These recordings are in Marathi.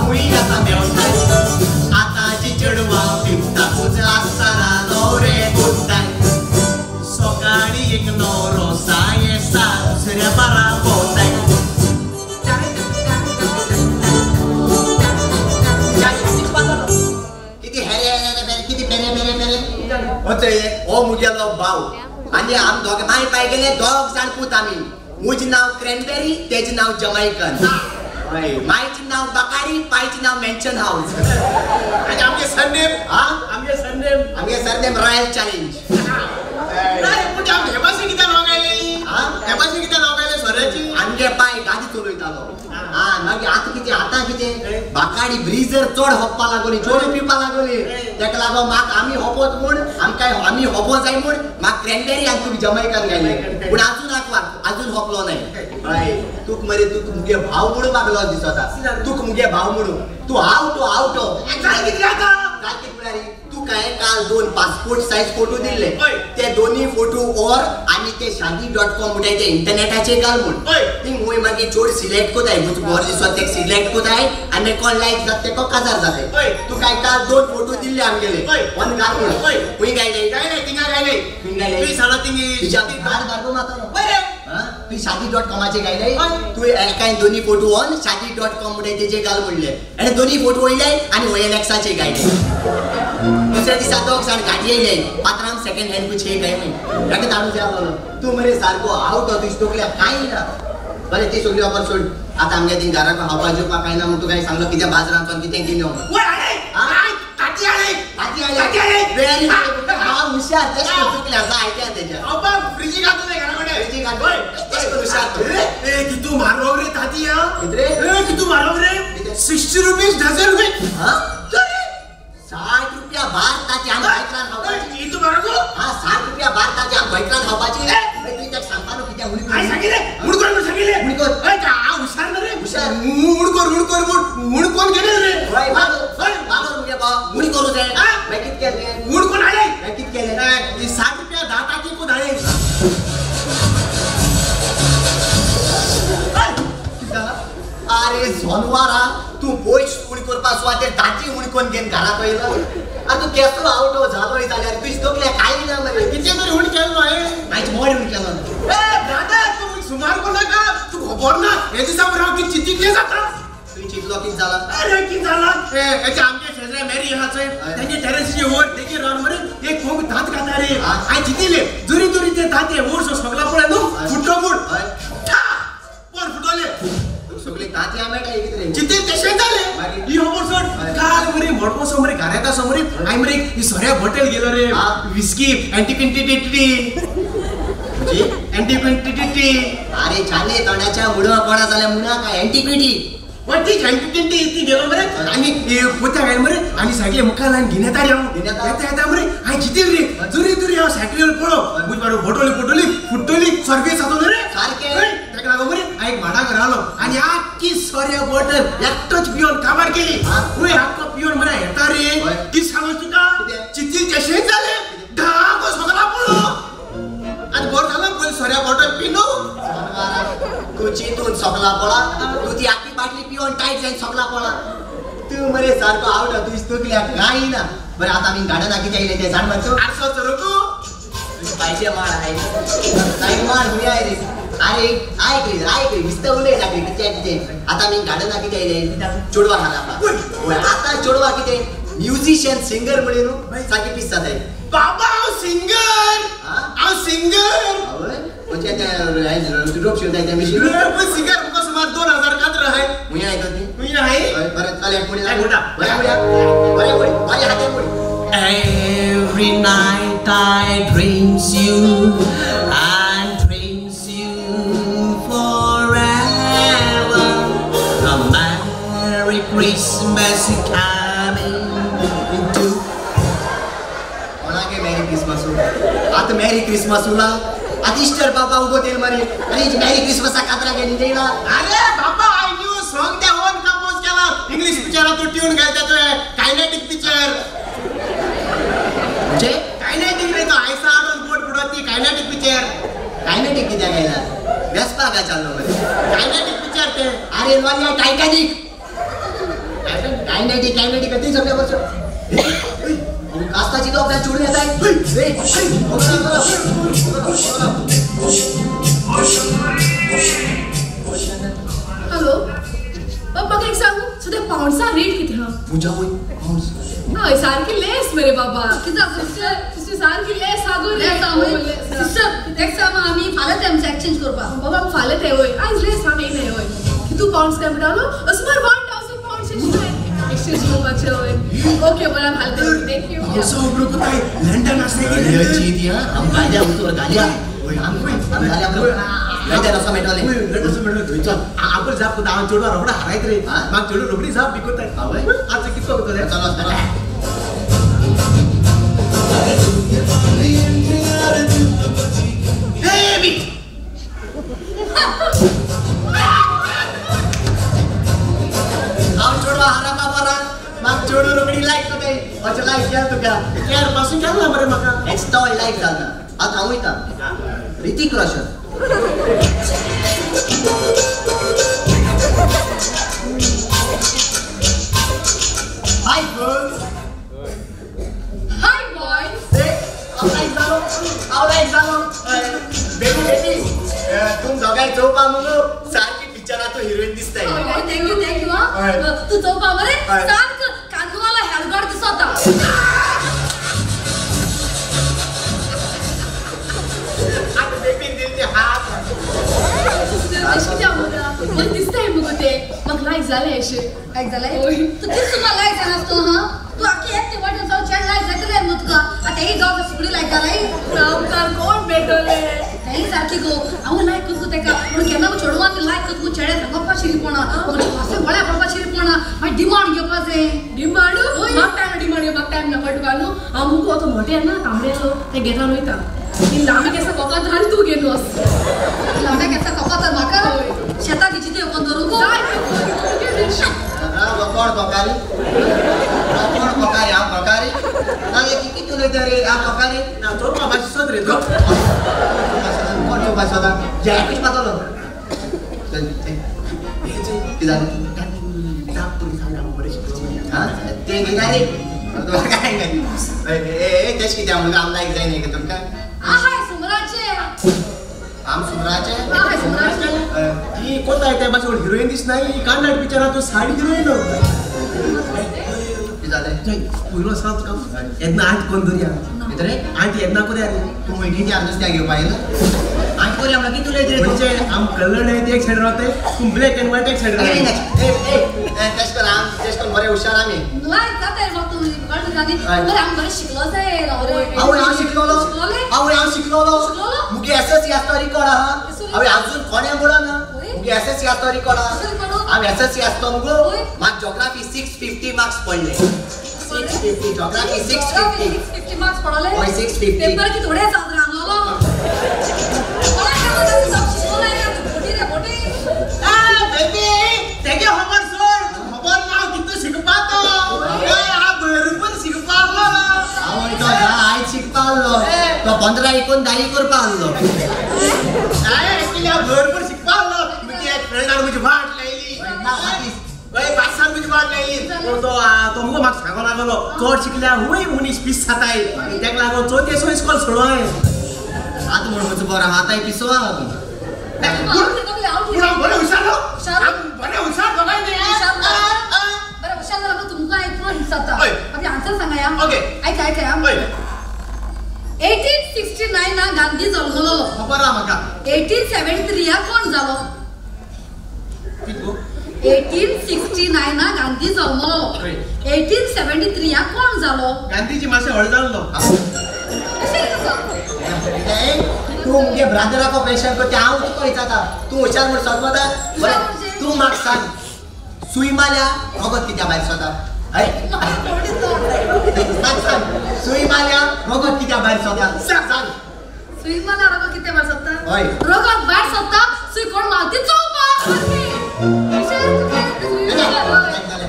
हुई आता मेवताय आताची चेडवा फिरता तुझे असताना नवरे बोलताय सकाळी एक नवरो सायेसा दुसऱ्या बारा बोलताय ओ मुगेलो भाऊ आणि आम दोघ माय पाय गेले दोघ जाण पूत आम्ही मुझे नाव क्रॅनबेरी तेज नाव जमैकन मायचे नाव बकारी पायचे नाव मेन्शन हाऊस आणि आमचे सरनेम रॉयल चॅलेंज नाही मुझे आम हेबासी किती नाव गायले स्वराची आमचे पाय गाडी चलयतालो मागीर आता किती बाकाडी ब्रिजर चड होप्पा लागोली चड पिवपा लागोली तेका लागोन आमी होपोत म्हूण आमी होपो जाय म्हूण म्हाका क्रॅनबेरी आनी तुमी जमैकन गायले पूण अजून होपलो नाही तूक मरे तूक मुगे भाव म्हणून मागलो दिसता तूक मुगे भाव म्हणून तू आवटो काय किती आता काय किती म्हणारी तू काय काल 2 पासपोर्ट साइज फोटो दिले ते दोन्ही फोटो और आणि ते शादी.com म्हणटाय ते इंटरनेटाचे घाल म्हूण थिंग होय मागीर चोड सिलेक्ट कोताय मुझ बोर दिसता ते सिलेक्ट कोताय आणि कोण लायक जात ते को काजार जाते तू काय काल 2 फोटो दिले आमगेले वन घाल म्हूण हुई गायले तिंगा गायले तू साला तिंगी शादी कार्ड दाखव मातो बरे तू शादी.com चे गायले तू काय दोन्ही फोटो ऑन शादी.com म्हणटाय तेचे घाल म्हणले आणि दोन्ही फोटो वयले आणि OLXचे गायले दुसऱ्या दिसा दोग जाण गाडी येयले पात्रांक सेकंड हँड कुछ हे काय नाही ताका दारू जालो तू मरे सारको आवट तू स्टोकल्या काय ना बरे ते सगळी ऑफर सोड आता आमगे तीन घराक हावपा जेवपा काय ना म्हणून तू काय सांगलो कित्या बाजारांतून कितें घेवन ओय आले काटी आले वेरी हा हुशार तेच चुकल्या जाय त्या तेच्या अबा फ्रिजी घातू दे घराकडे फ्रिजी घातू तेच हुशार ए कितू मारो रे तातिया कितरे ए कितू मारो रे 60 रुपीस डझन वे हां 60 रुपया भारताची आम बायकरान खावपाची इतू मारगो हां 60 रुपया भारताची आम बायकरान खावपाची ए तू त्याक सांगता नो कित्या हुडी काय सांगिले मुडकोर ए का हुशार न रे हुशार मुड कोण गेले रे होय बाबा मुगे बा मुडी करू दे मैं कित केले मुड कोण आले मैं कित केले ई 60 रुपया दाताची को धाळे अरे सोनवारा तू बोयच उडी करपा स्वाते दाची उडी कोण घेन घाला पयला आ तू केसलो आवटो झालोय जाल्यार तू दोगल्या काय ना मरे किती तरी उडी केलो आहे नाहीच मोड उडी केलो ए ब्रदर तू सुमार कोण का तू खबर ना हे दिसा बराव की चित्ती के जाता तू चितलो की झाला अरे की झाला ए एचे आमचे शेजरे मेरी हाचे त्यांचे टेरेसचे वर देखी रान मरे एक खूप दात काता रे आय चितीले जुरी ते दाते वर सो सगळा पळे नो फुटो फुट वर फुटोले सगळे ताती आमेटा इकडे जिते तसे झाले ही होबर सोड काल मरे मोडको समोर घराता समोर आय मरे ही सऱ्या हॉटेल गेलो रे विस्की अँटिक्विटी म्हणजे अँटिक्विटी अरे चाले तोंडाच्या मुडा कोणा झाल्या मुडा काय अँटिक्विटी वटी अँटिक्विटी इथे गेलो मरे आणि पोत्या काय मरे आणि सगळे मुखाला घेण्यात आले येता मरे आय जितेल रे जुरी हा सायकलीवर पळो मुझ बारो बोटोली फुटोली सर्विस आतो रे सारखे मरे एक भाडा राहिलो आणि आखी सऱ्या बॉटल एकटोच पिऊन कामार केली होय आखो पिऊन मरे येता रे की सांगू तुका चित्ती जशे झाले ढाको सगळा पळो आणि बोर झालं बोल सऱ्या बॉटल पिनो तू चितून सगळा पळा तू ती आखी बाटली पिऊन टाईट जाईन सगळा पळा तू मरे सारखो आवडा तू इस्तुकल्या काही ना बरं आता मी गाडा नाकी जाईल ते सांग म्हणतो 800 रुपये पाहिजे मार आहे नाही मार मी आहे रे अरे ऐक रे विस्तवले लागले किती आता मी गाडा नाकी जाईल चोडवा हाना आपला आता चोडवा किती म्युझिशियन सिंगर म्हणे नो साकी पिस्सा आहे बाबा सिंगर म्हणजे त्या ड्रॉप शो त्या मशीन सिंगर को समाज 2000 कात्र आहे मुया आहे कधी मुया आहे बरं चालेल पुढे बरे हाते पुढे Every night I dreams you and dreams you forever. A Merry Christmas coming to. ओनाके Merry Christmas हो. आता Merry Christmas होला. आदिष्टर बाबा उगो तेल मारे. आणि Merry Christmas कात्रा गेली देला. अरे बाबा I knew song त्या ओन कंपोज केला. इंग्लिश पिक्चर तो ट्यून घालता तो कायनेटिक पिक्चर. म्हणजे कायनेटिक रे तो ऐसा आडून बोट बुडवती कायनेटिक पिक्चर कायनेटिक किती गायला व्यस्पा का चाललो मध्ये कायनेटिक पिक्चर ते अरे वाल्या टायटॅनिक कॅन्डेटी कधी सगळ्या बस कास्ताची तो आपल्या चोरी येत आहे हॅलो बाबा एक सांगू सुद्धा पाऊंडचा रेट किती हा मुझा होय पाऊंड्स हाय सारखी लेस मेरे बाबा किती सिस्टर सारखी लेस सागो लेस सिस्टर नेक्स्ट टाइम आम्ही फालत आमचं एक्सचेंज करपा बाबा फालत आहे होय आज लेस आम्ही नाही होय किती पाऊंड्स काय म्हणालो असमर 1000 पाऊंड्स एक्सचेंज करपाचे होय ओके बरं फालत थँक यू असं उघडू काय लंडन असते की लंडनची ती हम गाड्या उतर गाड्या होय हम गाड्या लंडन असं मेटवले लंडन मेटवले चल आपण जाप दाव जोडवा रबडा हरायत रे मग जोडू रबडी जाप बिकोत आहे होय आज किती होतो रे चला बेबी आव जोडवा हरा बाबा मग जोडू रबडी लाईक होते अच्छा लाईक केलं तुका यार पासून केलं बरे मका एक्स्ट्रा लाईक झाला आता थांबू इथं ऋतिक रोशन हाय गर्ल्स हाय बॉयज लाईक झालो बेबी तुम दोघांनी चौपा म्हणून सारखी पिक्चरात तो हिरोईन दिसताय थँक्यू हा तू चौपा बरे सांग कांदूवाला हेलगाड दिसता आता बेबी दिलते हात मला दिसतंय मग ते मग लाईक झालंय असे लाईक झालंय तू किती तुम्हाला लाईक झाला असतो हा तू आखी एक ते वाटत जाऊ चॅट लाईक झालेलं आहे मुतका आता ही जाऊ सुकडी लाईक झालाय सावकार कोण भेटवले नाही सारखी गो अहो लाईक करतो ते का म्हणून केना को छोडवा मी लाईक करतो चेडे गप्पा शिरीपणा म्हणजे असे गोळ्या गप्पा शिरीपणा माय डिमांड घेपाचे डिमांड मग टाइम न पटवानो अमुक तो मोठे आहे ना तांबड्यालो ते घेता नोयता ती लांबी केसा कोका झाली तू गेलोस लांब्या केसा कपा तर माका शेतात दिची कोण धरू गो कोण पकारी हा पकारी नाही किती तुले तरी हा पकारी ना तो बाबाची सोद रे तो कोण तो बाबा सोदा जॅकेट पातलो चल की झालं ताप तुम्ही सांगा बरे शिकलो हा ते घेणारे तो काय नाही ए तेच की त्या मुलगा आमला एक जाई नाही का तुमका हाय सुमराचे आम सुमराचे हाय सुमराचे ही कोणता आहे त्या बस हिरोईन दिस नाही कांडाट पिक्चरात तो साडी हिरोईन होता पूर्ण सात काम यज्ञ आठ कोण दुनिया इधर आंटी यज्ञ को द्या तू मैठीची अर्धच त्या घेऊ पाहिजे आठ कोरी आम्हाला किती तुला येते म्हणजे आम कलर नाही ते एक साइड राहते तू ब्लॅक अँड व्हाईट एक साइड राहते टेस्ट कर बरे हुशार आम्ही लाईक जाते मग तू कळत गादी बरं आम बरे शिकलोच आहे नवरे अहो या शिकलोलो मुगे एसएससी असतो रिकॉर्ड हा अवे अजून कोण्या बोला ना मुगे एसएससी असतो रिकॉर्ड आम एसएससी असतो मुगो मार्क जिओग्राफी 650 मार्क्स पडले 650 जिओग्राफी 650 मार्क्स पडले ओय 650 पेपर की थोडे साथ रांगलो मला काय सब शिकलोय ना मोठी रे मोठी बेबी तेगे होमवर्क सोड खबर नाव किती शिकपातो आ बरोबर शिकपालो आवय तो आई शिकपालो तो 15 19 दाई करपालो काय किल्या बरोबर शिकपालो म्हणजे एक फ्रेंडान मुझे वाट लायली ओय 5 साल मुझे वाट लायली तो मुगो मार्क्स सांगो लागलो चोड शिकल्या होय 19 20 जाताय त्याक लागो 34 स्कूल सोडोय आता म्हणून बरं हाताय पिसवा पुरा बरे हुशार बरे हुशार बघाय दे बरं हुशार झाला तुमका इथं हिसाबता आपली आन्सर सांगा या ओके ऐका 1869 ना गांधी जन्मलो खबर आ मका 1873 या कोण जालो 1869 ना गांधी जन्मलो 1873 या कोण जालो गांधीजी मासे हळ जाल्लो अशें कसं तू मुगे ब्रादरा को पेशंट को त्या हांव तुका विचारता तू हुशार म्हण सगळा बरे तू म्हाका सांग सुई माल्या भगत कित्या भायर स्वता हय सांग सुई माल्या भगत कित्या भायर स्वता सांग सुई मला रोग किती बार सत्ता होय रोगात बार सत्ता सुई कोण मारती चौपा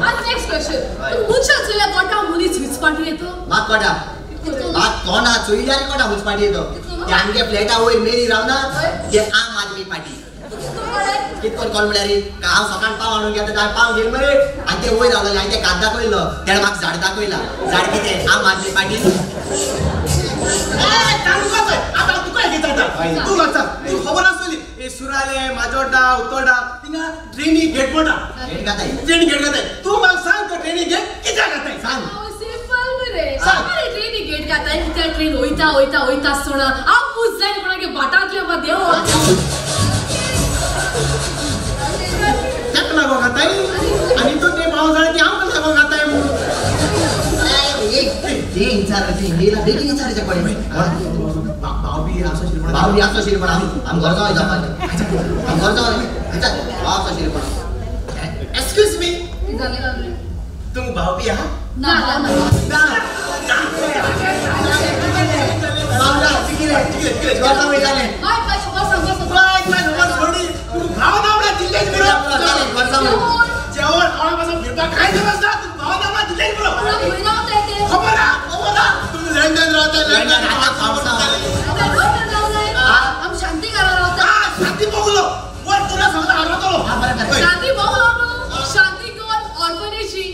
आज नेक्स्ट क्वेश्चन तू मुछा चुल्या कोटा मुनी स्विच पार्टी येतो मात कोटा मात कोणा चुईल्यारी कोटा मुछ पार्टी येतो त्या आमगे फ्लॅटा वयर मेरी रावना ते आम आदमी पार्टी कितकोन कोण म्हळ्यार का हांव सकाळ पाव आणून घेता काय पाव घेवन मरे आनी ते वयर रावलेले हांवें ते कात दाखयलो तेणें म्हाका झाड दाखयला झाड कितें हांव मारली पाटील आता तुका तू मागता तू खबर आसतली हे सुराले माजोड्डा उत्तोड्डा थिंगा ट्रेनी गेट मोटा ट्रेनी गेट गाताय तू म्हाका सांग तो ट्रेनी गेट कित्याक गाताय सांग सिंपल मरे सामारी ट्रेनी गेट गाताय कित्याक ट्रेन वयता आसतना हांव पूज जायन कोणागे बाटांतले बा देव त्याक लागो गाताय आनी तो ते भाव जाण की हांव लागो गाताय म्हणून ते विचारायचे हिंदीला बेगीन विचारायचे पडे भावबी असो शिरपण आम घर जावं जावं आम घर जावं असो शिरपण एक्सक्यूज मी तुम भावबी आहा जेवण आवडपासून फिरपाक काय दिवस ना तू भाव नामा दिले खबर तुम्ही लंडन राहता लंडन आम शांती घरा रावता शांती बघलो वर तुला सांगता आरातलो शांती बघलो शांती कोण ऑर्फनेजी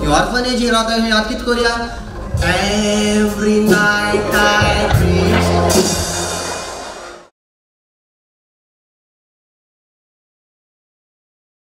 ऑर्फनेज राहता हे कित करूया एव्हरी नाईट आय